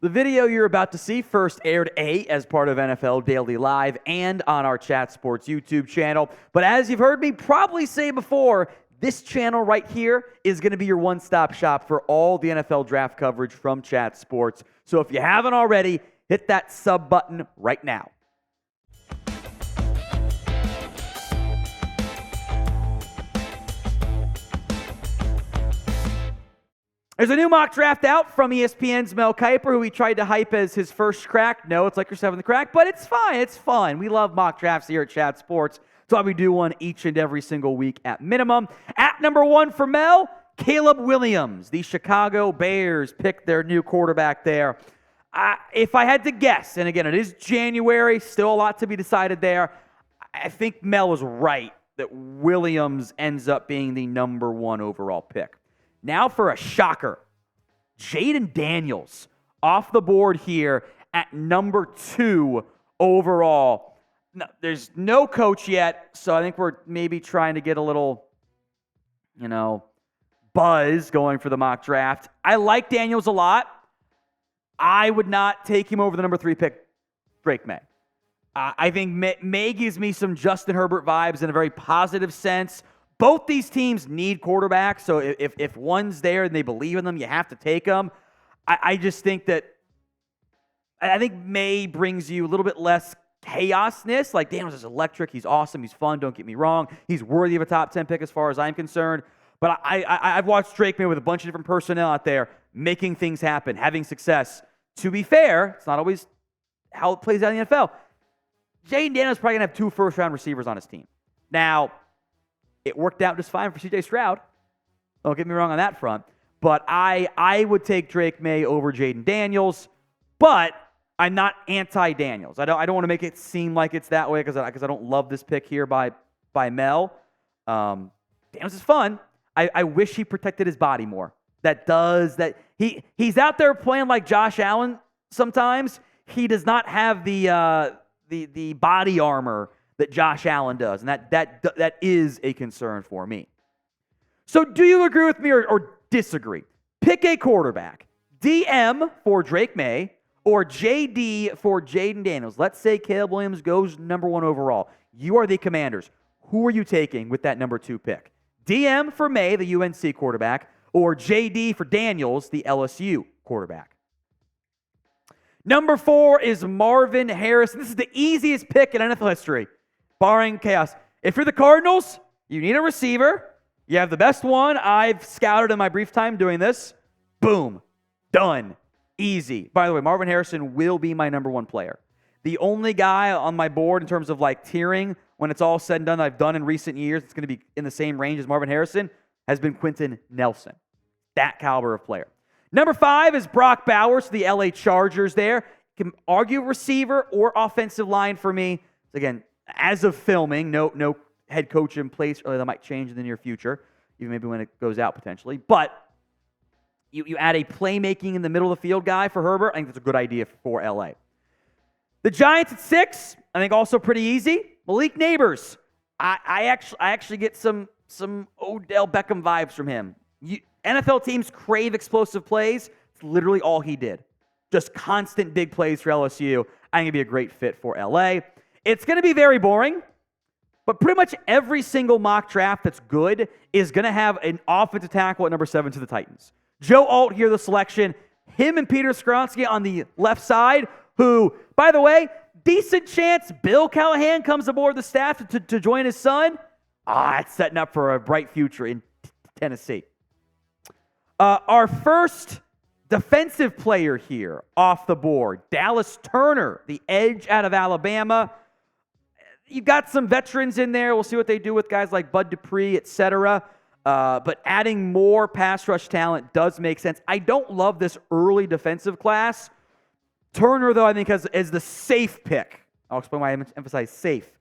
The video you're about to see first aired as part of NFL Daily Live and on our Chat Sports YouTube channel. But as you've heard me probably say before, this channel right here is going to be your one-stop shop for all the NFL draft coverage from Chat Sports. So if you haven't already, hit that sub button right now. There's a new mock draft out from ESPN's Mel Kiper, who he tried to hype as his first crack. No, it's like your seventh crack, but it's fine. It's fun. We love mock drafts here at Chat Sports. That's why we do one each and every single week at minimum. At number 1 for Mel, Caleb Williams. The Chicago Bears picked their new quarterback there. If I had to guess, and again, it is January, still a lot to be decided there, I think Mel was right that Williams ends up being the number 1 overall pick. Now for a shocker. Jayden Daniels off the board here at number 2 overall. No, there's no coach yet, so I think we're maybe trying to get a little, buzz going for the mock draft. I like Daniels a lot. I would not take him over the number 3 pick, Drake Maye. I think Maye gives me some Justin Herbert vibes in a very positive sense. Both these teams need quarterbacks, so if one's there and they believe in them, you have to take them. I just think that I think Maye brings you a little bit less chaosness. Like, Daniels is electric. He's awesome. He's fun. Don't get me wrong. He's worthy of a top 10 pick as far as I'm concerned. But I've watched Drake Maye with a bunch of different personnel out there making things happen, having success. To be fair, it's not always how it plays out in the NFL. Jayden Daniels is probably going to have 2 first-round receivers on his team. Now, it worked out just fine for C.J. Stroud. Don't get me wrong on that front. But I would take Drake Maye over Jayden Daniels, but I'm not anti-Daniels. I don't want to make it seem like it's that way because I don't love this pick here by Mel. Daniels is fun. I wish he protected his body more. He's out there playing like Josh Allen sometimes. He does not have the body armor that Josh Allen does, and that is a concern for me. So do you agree with me or disagree? Pick a quarterback. DM for Drake Maye or JD for Jayden Daniels. Let's say Caleb Williams goes number 1 overall. You are the Commanders. Who are you taking with that number 2 pick? DM for Maye, the UNC quarterback, or JD for Daniels, the LSU quarterback. Number 4 is Marvin Harrison. This is the easiest pick in NFL history, barring chaos. If you're the Cardinals, you need a receiver. You have the best one. I've scouted in my brief time doing this. Boom. Done. Easy. By the way, Marvin Harrison will be my number 1 player. The only guy on my board in terms of tiering, when it's all said and done, I've done in recent years, it's going to be in the same range as Marvin Harrison, has been Quentin Nelson. That caliber of player. Number 5 is Brock Bowers, the LA Chargers there. Can argue receiver or offensive line for me. Again, as of filming, no head coach in place. That might change in the near future, even maybe when it goes out potentially. But you add a playmaking in the middle of the field guy for Herbert. I think that's a good idea for LA. The Giants at 6, I think also pretty easy. Malik Nabers. I actually get some Odell Beckham vibes from him. NFL teams crave explosive plays. It's literally all he did. Just constant big plays for LSU. I think it'd be a great fit for LA. It's going to be very boring, but pretty much every single mock draft that's good is going to have an offensive tackle at number 7 to the Titans. Joe Alt here, the selection. Him and Peter Skoronski on the left side, who, by the way, decent chance Bill Callahan comes aboard the staff to join his son. It's setting up for a bright future in Tennessee. Our first defensive player here off the board, Dallas Turner, the edge out of Alabama. You've got some veterans in there. We'll see what they do with guys like Bud Dupree, etc. But adding more pass rush talent does make sense. I don't love this early defensive class. Turner, though, I think is the safe pick. I'll explain why I emphasize safe.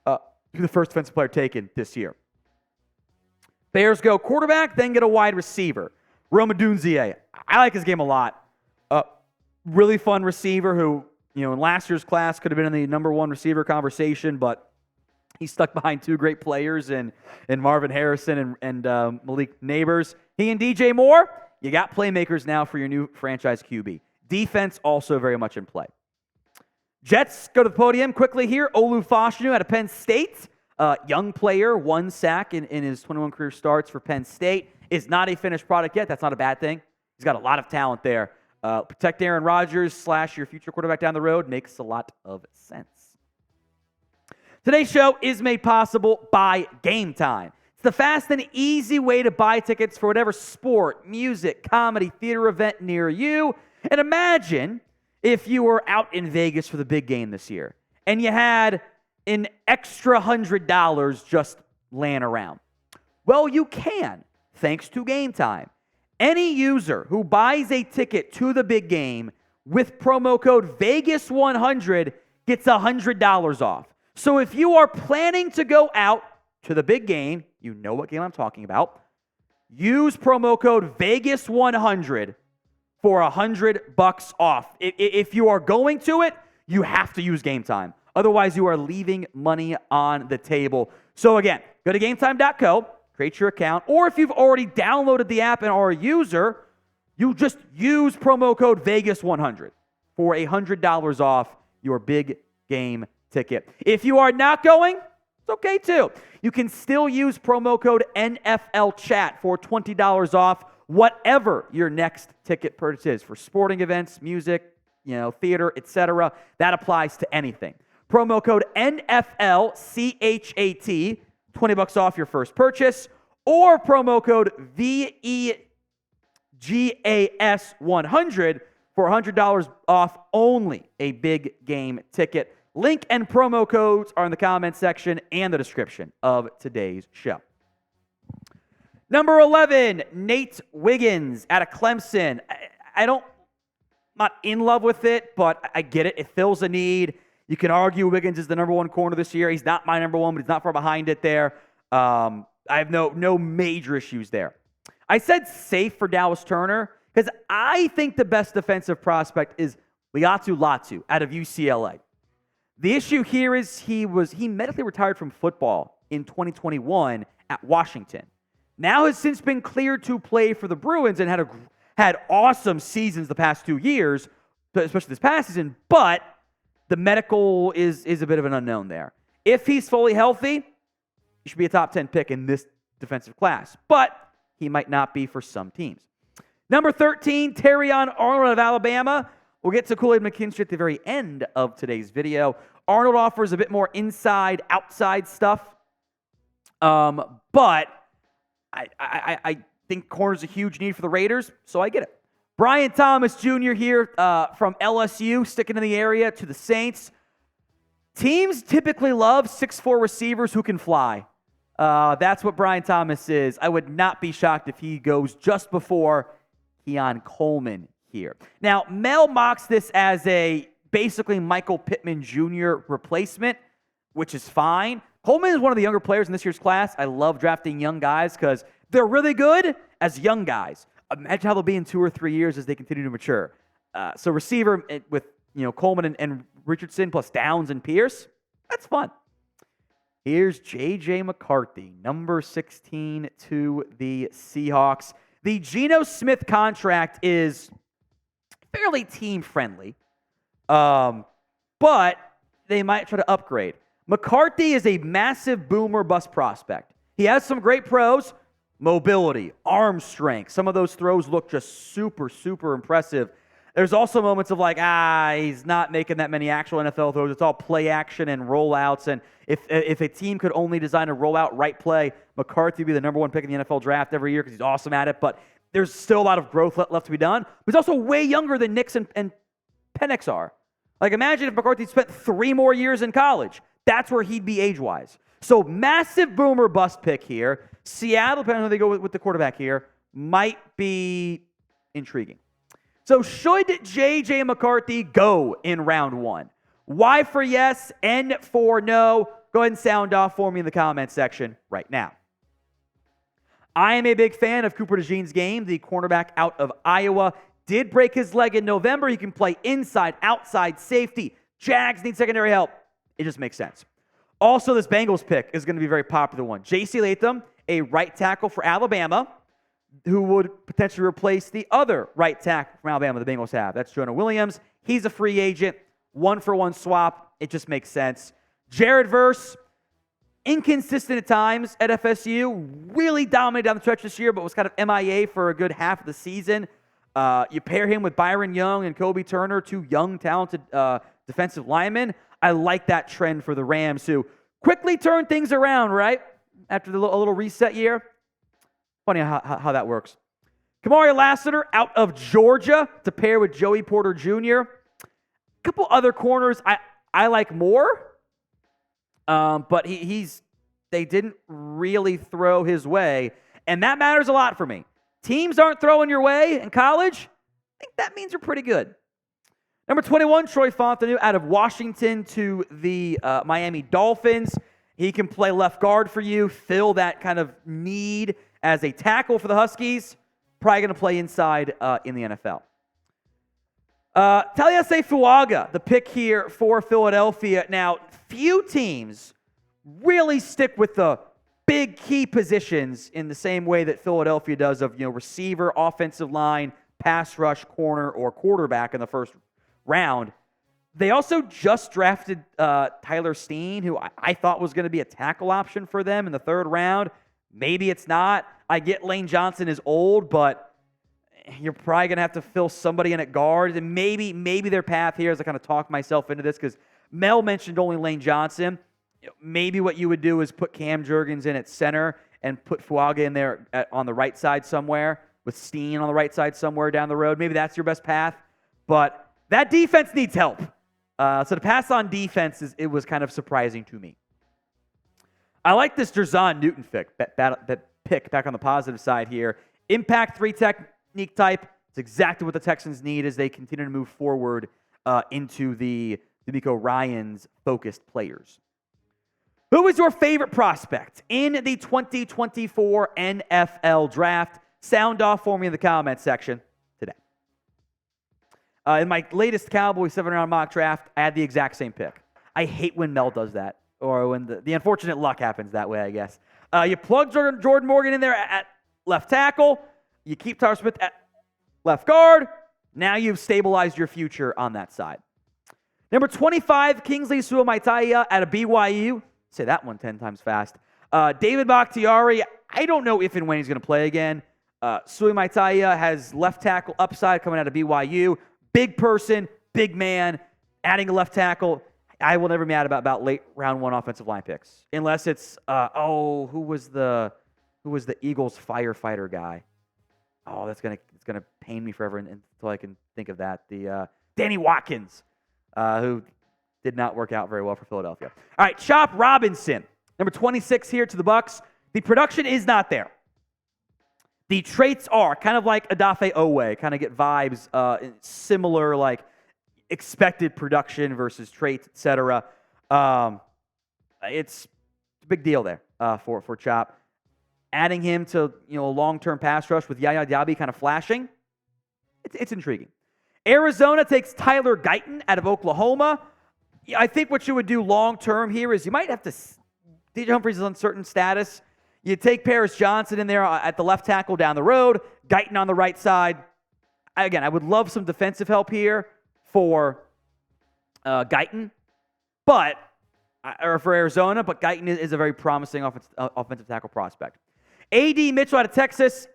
The first defensive player taken this year. Bears go quarterback, then get a wide receiver. Odunze. I like his game a lot. Really fun receiver who, in last year's class could have been in the number 1 receiver conversation, but he's stuck behind 2 great players in Marvin Harrison and Malik Nabers. He and DJ Moore, you got playmakers now for your new franchise QB. Defense also very much in play. Jets go to the podium quickly here. Fashanu out of Penn State. Young player, 1 sack in his 21 career starts for Penn State. Is not a finished product yet. That's not a bad thing. He's got a lot of talent there. Protect Aaron Rodgers / your future quarterback down the road makes a lot of sense. Today's show is made possible by Game Time. It's the fast and easy way to buy tickets for whatever sport, music, comedy, theater event near you. And imagine if you were out in Vegas for the big game this year and you had an extra $100 just laying around. Well, you can, thanks to Game Time. Any user who buys a ticket to the big game with promo code VEGAS100 gets $100 off. So if you are planning to go out to the big game, you know what game I'm talking about, use promo code VEGAS100 for $100 off. If you are going to it, you have to use Game Time. Otherwise, you are leaving money on the table. So again, go to GameTime.co, create your account, or if you've already downloaded the app and are a user, you just use promo code VEGAS100 for $100 off your big game ticket. If you are not going, it's okay too. You can still use promo code NFLChat for $20 off whatever your next ticket purchase is for sporting events, music, theater, etc. That applies to anything. Promo code NFLCHAT, $20 off your first purchase, or promo code VEGAS100 for $100 off only a big game ticket. Link and promo codes are in the comments section and the description of today's show. Number 11, Nate Wiggins out of Clemson. I'm not in love with it, but I get it. It fills a need. You can argue Wiggins is the number 1 corner this year. He's not my number 1, but he's not far behind it there. I have no major issues there. I said safe for Dallas Turner because I think the best defensive prospect is Laiatu Latu out of UCLA. The issue here is he medically retired from football in 2021 at Washington. Now has since been cleared to play for the Bruins and had awesome seasons the past 2 years, especially this past season, but the medical is a bit of an unknown there. If he's fully healthy, he should be a top 10 pick in this defensive class, but he might not be for some teams. Number 13, Terrion Arnold of Alabama. We'll get to Kool-Aid McKinstry at the very end of today's video. Arnold offers a bit more inside, outside stuff, but I think corner's a huge need for the Raiders, so I get it. Brian Thomas Jr. here from LSU, sticking in the area to the Saints. Teams typically love 6'4" receivers who can fly. That's what Brian Thomas is. I would not be shocked if he goes just before Keon Coleman here. Now, Mel mocks this as a basically Michael Pittman Jr. replacement, which is fine. Coleman is one of the younger players in this year's class. I love drafting young guys because they're really good as young guys. Imagine how they'll be in 2 or 3 years as they continue to mature. So receiver with Coleman and Richardson plus Downs and Pierce, that's fun. Here's J.J. McCarthy, number 16 to the Seahawks. The Geno Smith contract is fairly team-friendly, but they might try to upgrade. McCarthy is a massive boomer bust prospect. He has some great pros, mobility, arm strength. Some of those throws look just super, super impressive. There's also moments of he's not making that many actual NFL throws. It's all play action and rollouts. And if a team could only design a rollout right play, McCarthy would be the number 1 pick in the NFL draft every year because he's awesome at it. But there's still a lot of growth left to be done. But he's also way younger than Nix and Penix are. Imagine if McCarthy spent 3 more years in college. That's where he'd be age-wise. So massive boomer bust pick here. Seattle, depending on who they go with the quarterback here, might be intriguing. So should J.J. McCarthy go in round 1? Y for yes, N for no. Go ahead and sound off for me in the comments section right now. I am a big fan of Cooper DeJean's game. The cornerback out of Iowa did break his leg in November. He can play inside, outside, safety. Jags need secondary help. It just makes sense. Also, this Bengals pick is going to be a very popular one. J.C. Latham, a right tackle for Alabama. who would potentially replace the other right tackle from Alabama the Bengals have. That's Jonah Williams. He's a free agent. 1-for-1 swap. It just makes sense. Jared Verse, inconsistent at times at FSU. Really dominated down the stretch this year, but was kind of MIA for a good half of the season. You pair him with Byron Young and Kobe Turner, two young, talented defensive linemen. I like that trend for the Rams, who quickly turned things around, right? After a little reset year. Funny how that works. Kamari Lassiter out of Georgia to pair with Joey Porter Jr. A couple other corners I like more, but they didn't really throw his way, and that matters a lot for me. Teams aren't throwing your way in college. I think that means you're pretty good. Number 21, Troy Fontenot out of Washington to the Miami Dolphins. He can play left guard for you, fill that kind of need as a tackle for the Huskies. Probably going to play inside in the NFL. Taliese Fuaga, the pick here for Philadelphia. Now, few teams really stick with the big key positions in the same way that Philadelphia does of, receiver, offensive line, pass rush, corner, or quarterback in the first round. They also just drafted Tyler Steen, who I thought was going to be a tackle option for them in the third round. Maybe it's not. I get Lane Johnson is old, but you're probably going to have to fill somebody in at guard. And maybe their path here, as I kind of talk myself into this, because Mel mentioned only Lane Johnson. Maybe what you would do is put Cam Jurgens in at center and put Fuaga in there on the right side somewhere, with Steen on the right side somewhere down the road. Maybe that's your best path. But that defense needs help. So to pass on defense, it was kind of surprising to me. I like this Jerzon Newton pick back on the positive side here. Impact 3 technique type. It's exactly what the Texans need as they continue to move forward into the D'Amico Ryans focused players. Who is your favorite prospect in the 2024 NFL Draft? Sound off for me in the comment section today. In my latest Cowboys 7-round mock draft, I had the exact same pick. I hate when Mel does that, or when the unfortunate luck happens that way, I guess. You plug Jordan Morgan in there at left tackle. You keep Tyler Smith at left guard. Now you've stabilized your future on that side. Number 25, Kingsley Suamataia out of BYU. Say that one 10 times fast. David Bakhtiari, I don't know if and when he's going to play again. Suamataia has left tackle upside coming out of BYU. Big person, big man, adding a left tackle. I will never be mad about late round 1 offensive line picks, unless it's who was the Eagles firefighter guy? Oh, it's gonna pain me forever until I can think of that. The Danny Watkins, who did not work out very well for Philadelphia. All right, Chop Robinson, number 26 here to the Bucs. The production is not there. The traits are kind of like Odafe Owe, kind of get vibes similar, like expected production versus traits, etc. It's a big deal there for Chop. Adding him to a long-term pass rush with Yaya Diaby kind of flashing, it's intriguing. Arizona takes Tyler Guyton out of Oklahoma. I think what you would do long-term here is you might have to – DJ Humphries is uncertain status. You take Paris Johnson in there at the left tackle down the road, Guyton on the right side. Again, I would love some defensive help here for Guyton, or for Arizona, but Guyton is a very promising offensive tackle prospect. A.D. Mitchell out of Texas.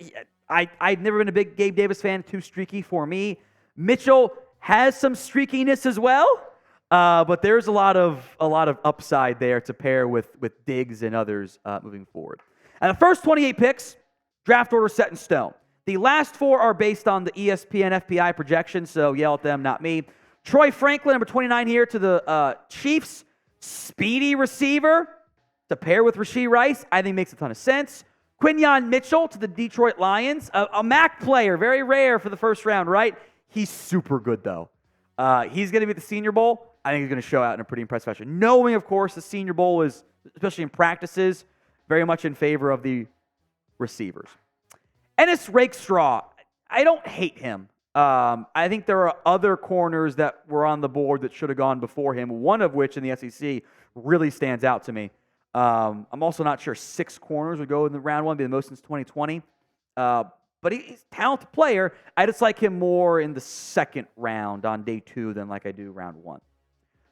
I've never been a big Gabe Davis fan, too streaky for me. Mitchell has some streakiness as well, but there's a lot of upside there to pair with Diggs and others moving forward. And the first 28 picks, draft order set in stone. The last 4 are based on the ESPN FPI projections, so yell at them, not me. Troy Franklin, number 29 here to the Chiefs. Speedy receiver to pair with Rashee Rice, I think makes a ton of sense. Quinyon Mitchell to the Detroit Lions. A MAC player, very rare for the first round, right? He's super good, though. He's going to be at the Senior Bowl. I think he's going to show out in a pretty impressive fashion. Knowing, of course, the Senior Bowl is, especially in practices, very much in favor of the receivers. Ennis Rakestraw, I don't hate him. I think there are other corners that were on the board that should have gone before him, one of which in the SEC really stands out to me. I'm also not sure 6 corners would go in the round 1, be the most since 2020. but he's a talented player. I just like him more in the second round on day 2 than like I do round 1.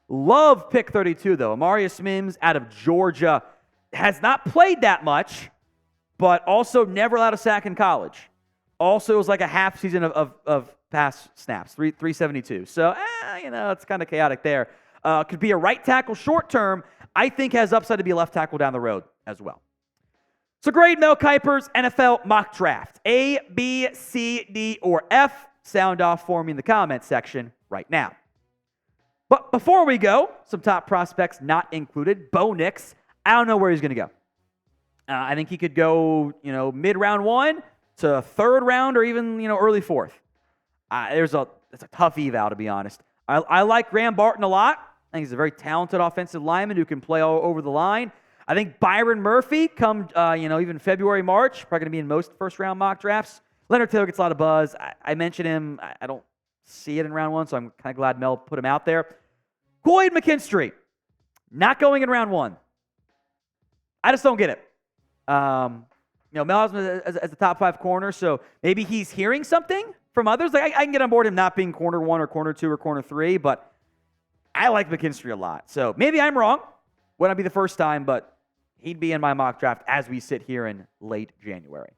Love pick 32, though. Amarius Mims out of Georgia has not played that much, but also never allowed a sack in college. Also, it was like a half season of pass snaps, 372. So, it's kind of chaotic there. Could be a right tackle short term. I think has upside to be a left tackle down the road as well. So grade Mel Kiper's NFL mock draft. A, B, C, D, or F. Sound off for me in the comments section right now. But before we go, some top prospects not included. Bo Nix, I don't know where he's going to go. I think he could go, mid-round 1 to third round or even, early 4th. It's a tough eval, to be honest. I like Graham Barton a lot. I think he's a very talented offensive lineman who can play all over the line. I think Byron Murphy, come even February, March, probably going to be in most first-round mock drafts. Leonard Taylor gets a lot of buzz. I mentioned him. I don't see it in round 1, so I'm kind of glad Mel put him out there. Kool-aid McKinstry, not going in round 1. I just don't get it. Mel has him as the top 5 corner, so maybe he's hearing something from others. Like I can get on board him not being corner 1 or corner 2 or corner 3, but I like McKinstry a lot. So maybe I'm wrong. Would not be the first time, but he'd be in my mock draft as we sit here in late January.